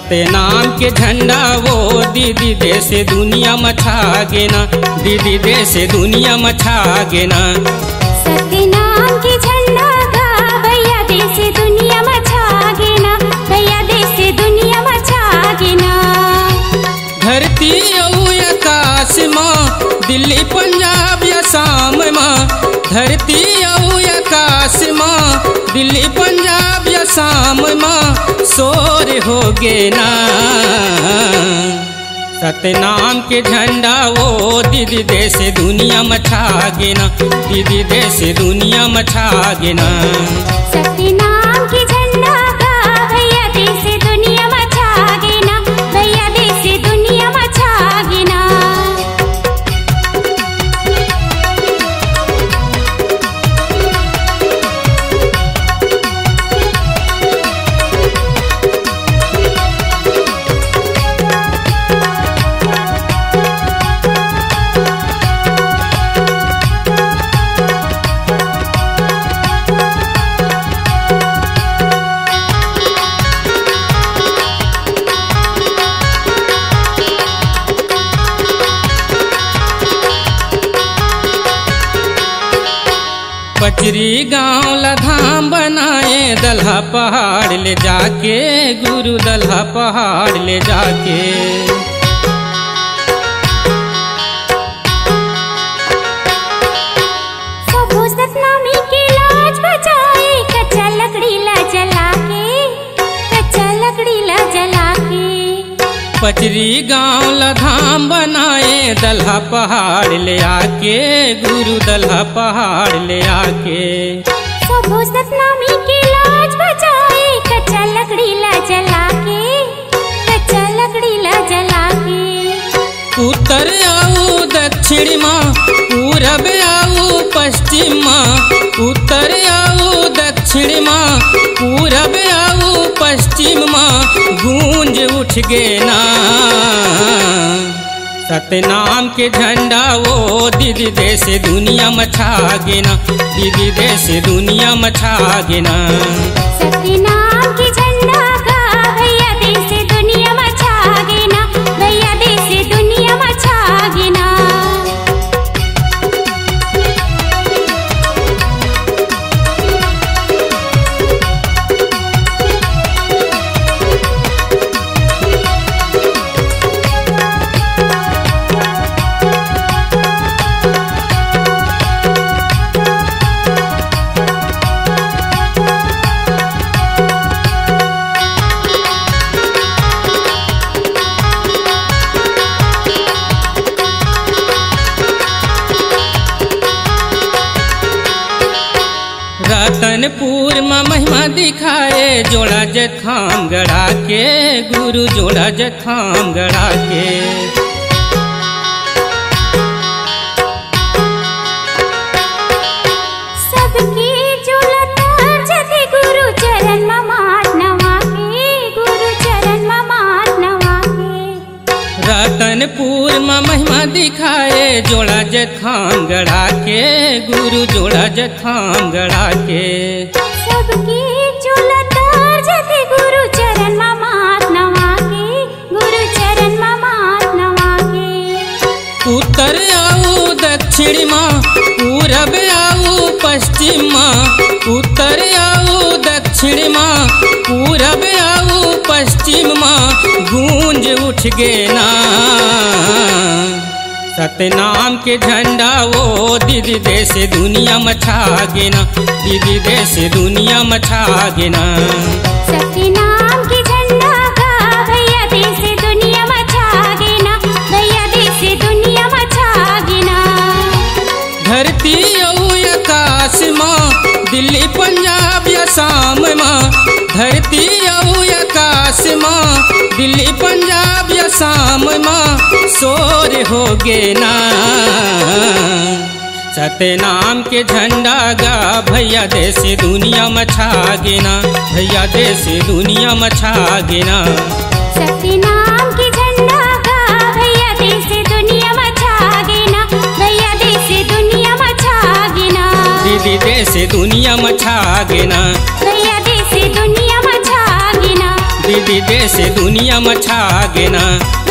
सत्यनाम के झंडा वो दीदी देश दुनिया मछागे ना, दीदी देश दुनिया मछागे ना। सत्यनाम के झंडा गा भैया देश दुनिया मछागे ना, भैया देश दुनिया मछागे ना। धरती और आकाश माँ, दिल्ली पंजाब या शाम माँ, धरती और आकाश माँ, दिल्ली पंजाब या शाम माँ, शोर हो गे ना। सत्यनाम के झंडा वो दीदी देश दुनिया मछागे ना, दीदी देश दुनिया मछागे ना। सत्यनाम के झंडा गा भैया देश दुनिया मछागे ना, भैया देश दुनिया मछागे ना। पचरी गांव लधाम बनाए दल्हा पहाड़ ले जाके, गुरु दल्हा पहाड़ ले जाके। सबो सतनामी की लाज बचाए, कच्चा लकड़ी ला जला के, कच्चा लकड़ी ला जला के। पचरी गांव लधाम बनाए दल्हा पहाड़ ले आके, गुरु दल्हा पहाड़ ले आके। सबो सतनामी की लाज बचाए, कच्चा लकड़ी ला जला के, कच्चा लकड़ी ला जला के। उत्तर आओ दक्षिण माँ, पूरब आओ पश्चिम माँ, उत्तर आओ दक्षिण माँ, पूरब आओ पश्चिम माँ, गूंज उठ गे ना। सत्यनाम के झंडा वो दीदी देश दुनिया मछागे ना, दीदी देश दुनिया मछागे ना। सत्यनाम के झंडा गा भैया देश दुनिया मछागे ना, भैया देश दुनिया मछागे ना। रतनपुर में महिमा दिखाए जोड़ा जथाम गढ़ा के, गुरु जोड़ा जथाम गढ़ा के। सबकी जुलतार जति गुरु चरण में मात नवा के, गुरु चरण में मात नवा के। रतनपुर में महिमा दिखाए जोड़ा जथाम गढ़ा के, गुरु जोड़ा जथाम गढ़ा के। सबकी जुलतार जति गुरु चरण में मात नवा के, गुरु चरण में मात नवा के। उत्तर आओ दक्षिण माँ, पूरब आओ पश्चिम माँ, उत्तर आओ दक्षिण माँ, पूरब आओ पश्चिम माँ, गूंज उठ गे ना। सत्यनाम के झंडा वो दीदी देश दुनिया मछागे ना, दीदी देश दुनिया मछागे ना। सत्यनाम के झंडा गा भैया देश दुनिया मछागे ना, भैया देश दुनिया मछागे ना। धरती और आकाश माँ, दिल्ली पंजाब या शाम माँ, धरती और आकाश माँ, दिल्ली पंजाब या शाम माँ, शोर हो गे ना। सत्यनाम के झंडा गा भैया देश दुनिया मछागे ना, भैया देश दुनिया मछागे ना। सत्यनाम के झंडा गा भैया देश दुनिया मछागे ना, भैया देश दुनिया मछागे ना। दीदी देश दुनिया मछागे ना, भैया देश दुनिया मछागे ना। धरती देश दुनिया में छा गे ना।